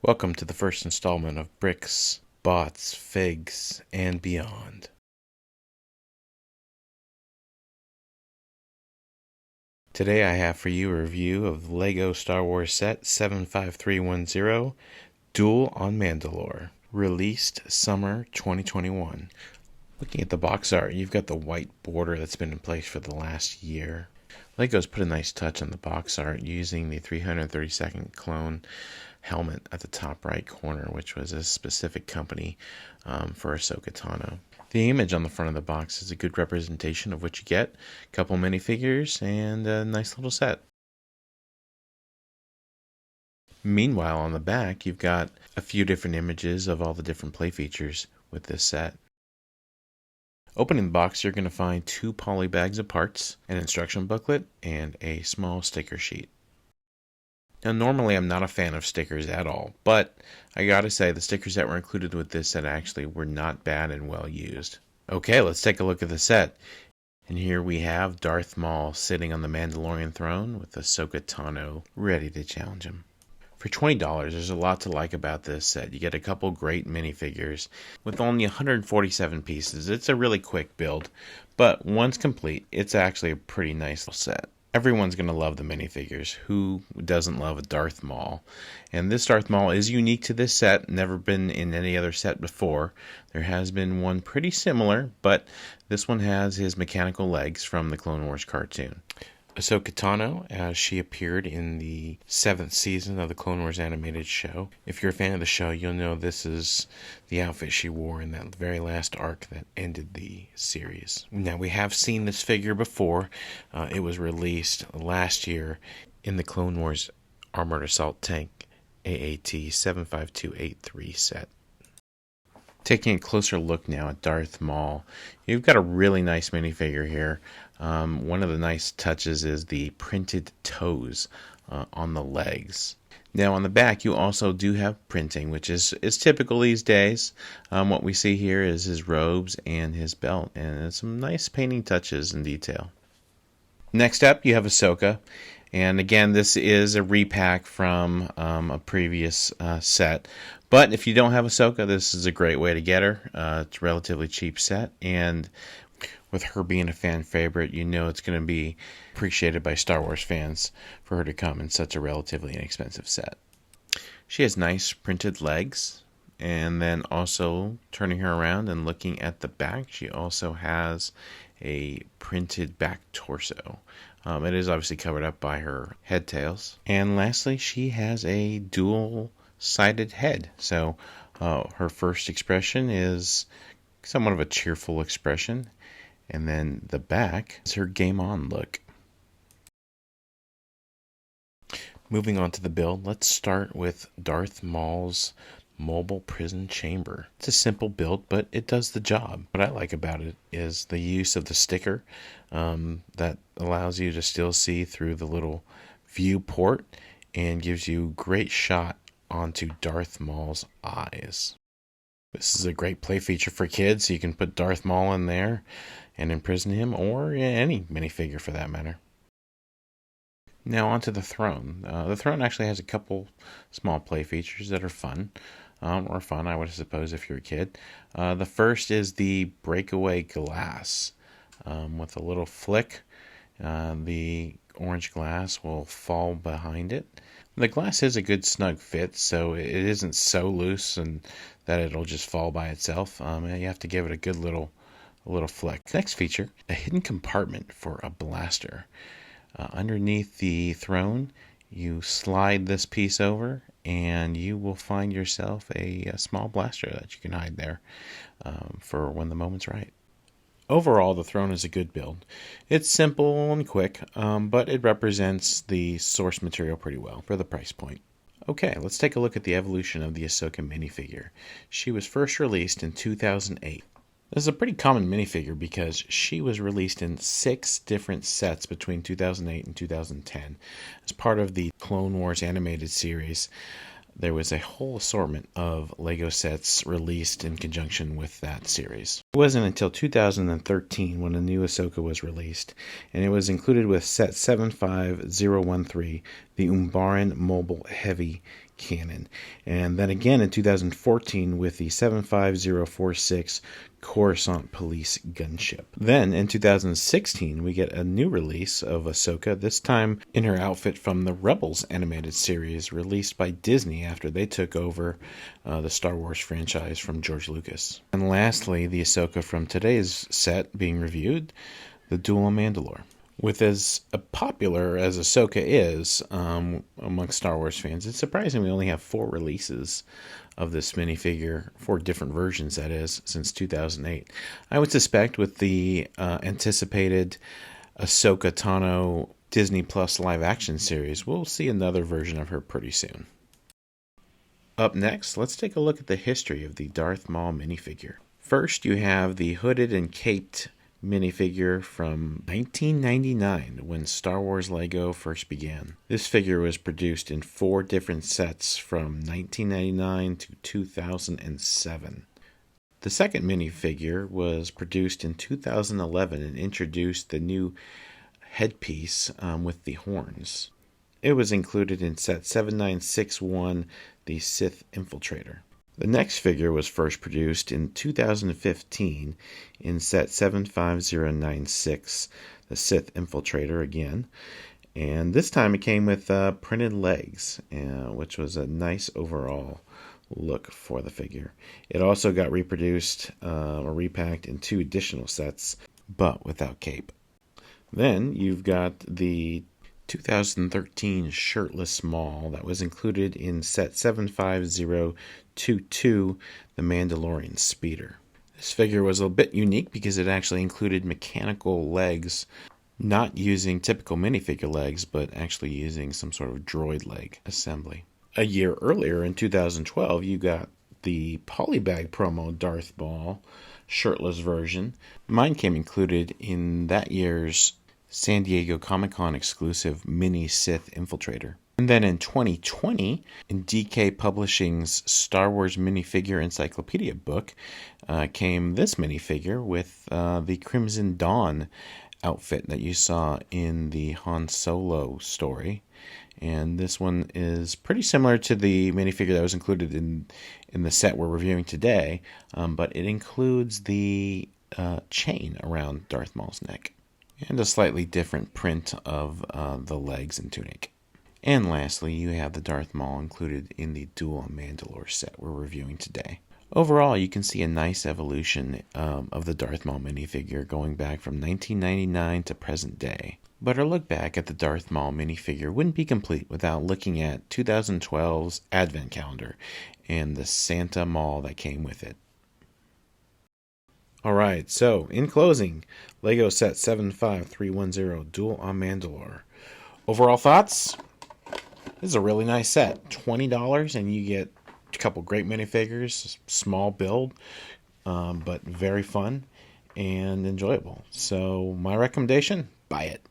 Welcome to the first installment of Bricks, Bots, Figs, and Beyond. Today I have for you a review of LEGO Star Wars Set 75310, Duel on Mandalore, released summer 2021. Looking at the box art, you've got the white border that's been in place for the last year. LEGO's put a nice touch on the box art using the 332nd clone helmet at the top right corner, which was a specific company for Ahsoka Tano. The image on the front of the box is a good representation of what you get. A couple minifigures and a nice little set. Meanwhile, on the back, you've got a few different images of all the different play features with this set. Opening the box, you're going to find 2 poly bags of parts, an instruction booklet, and a small sticker sheet. Now, normally I'm not a fan of stickers at all, but I gotta say the stickers that were included with this set actually were not bad and well used. Okay, let's take a look at the set. And here we have Darth Maul sitting on the Mandalorian throne with Ahsoka Tano ready to challenge him. For $20, there's a lot to like about this set. You get a couple great minifigures with only 147 pieces. It's a really quick build, but once complete, it's actually a pretty nice little set. Everyone's going to love the minifigures. Who doesn't love a Darth Maul? And this Darth Maul is unique to this set, never been in any other set before. There has been one pretty similar, but this one has his mechanical legs from the Clone Wars cartoon. Ahsoka Tano, as she appeared in the 7th season of the Clone Wars animated show. If you're a fan of the show, you'll know this is the outfit she wore in that very last arc that ended the series. Now, we have seen this figure before. It was released last year in the Clone Wars Armored Assault Tank AAT 75283 set. Taking a closer look now at Darth Maul, you've got a really nice minifigure here. One of the nice touches is the printed toes on the legs. Now on the back you also do have printing, which is typical these days. What we see here is his robes and his belt, and some nice painting touches and detail. Next up you have Ahsoka. And again, this is a repack from a previous set. But if you don't have Ahsoka, this is a great way to get her. It's a relatively cheap set. And with her being a fan favorite, you know it's going to be appreciated by Star Wars fans for her to come in such a relatively inexpensive set. She has nice printed legs. And then also turning her around and looking at the back, she also has a printed back torso. It is obviously covered up by her head tails. And lastly, she has a dual-sided head. So her first expression is somewhat of a cheerful expression. And then the back is her game on look. Moving on to the build, let's start with Darth Maul's mobile prison chamber. It's a simple build, but it does the job. What I like about it is the use of the sticker that allows you to still see through the little viewport and gives you great shot onto Darth Maul's eyes. This is a great play feature for kids. You can put Darth Maul in there and imprison him, or any minifigure for that matter. Now onto the throne. The throne actually has a couple small play features that are fun. I would suppose, if you're a kid. The first is the breakaway glass. With a little flick, the orange glass will fall behind it. The glass is a good snug fit, so it isn't so loose and that it'll just fall by itself. You have to give it a good little flick. Next feature, a hidden compartment for a blaster. Underneath the throne, you slide this piece over and you will find yourself a small blaster that you can hide there for when the moment's right. Overall, the throne is a good build. It's simple and quick, but it represents the source material pretty well for the price point. Okay, let's take a look at the evolution of the Ahsoka minifigure. She was first released in 2008. This is a pretty common minifigure because she was released in 6 different sets between 2008 and 2010. As part of the Clone Wars animated series, there was a whole assortment of LEGO sets released in conjunction with that series. It wasn't until 2013 when a new Ahsoka was released, and it was included with set 75013, the Umbaran Mobile Heavy cannon. And then again in 2014 with the 75046 Coruscant Police gunship. Then in 2016 we get a new release of Ahsoka, this time in her outfit from the Rebels animated series released by Disney after they took over the Star Wars franchise from George Lucas. And lastly, the Ahsoka from today's set being reviewed, the Duel on Mandalore. With as popular as Ahsoka is amongst Star Wars fans, it's surprising we only have 4 releases of this minifigure, 4 different versions, that is, since 2008. I would suspect with the anticipated Ahsoka Tano Disney Plus live action series, we'll see another version of her pretty soon. Up next, let's take a look at the history of the Darth Maul minifigure. First, you have the hooded and caped minifigure from 1999 when Star Wars Lego first began. This figure was produced in 4 different sets from 1999 to 2007. The second minifigure was produced in 2011 and introduced the new headpiece with the horns. It was included in set 7961, the Sith Infiltrator. The next figure was first produced in 2015 in set 75096, the Sith Infiltrator again. And this time it came with printed legs, which was a nice overall look for the figure. It also got reproduced or repacked in 2 additional sets, but without cape. Then you've got the 2013 shirtless Maul that was included in set 75022, the Mandalorian Speeder. This figure was a bit unique because it actually included mechanical legs, not using typical minifigure legs, but actually using some sort of droid leg assembly. A year earlier, in 2012, you got the Polybag promo Darth Maul shirtless version. Mine came included in that year's San Diego Comic-Con exclusive Mini Sith Infiltrator. And then in 2020, in DK Publishing's Star Wars Minifigure Encyclopedia book, came this minifigure with the Crimson Dawn outfit that you saw in the Han Solo story. And this one is pretty similar to the minifigure that was included in the set we're reviewing today, but it includes the chain around Darth Maul's neck, and a slightly different print of the legs and tunic. And lastly, you have the Darth Maul included in the Duel on Mandalore set we're reviewing today. Overall, you can see a nice evolution of the Darth Maul minifigure going back from 1999 to present day. But our look back at the Darth Maul minifigure wouldn't be complete without looking at 2012's Advent Calendar and the Santa Maul that came with it. Alright, so in closing, LEGO Set 75310 Duel on Mandalore. Overall thoughts? This is a really nice set. $20 and you get a couple great minifigures, small build, but very fun and enjoyable. So my recommendation, buy it.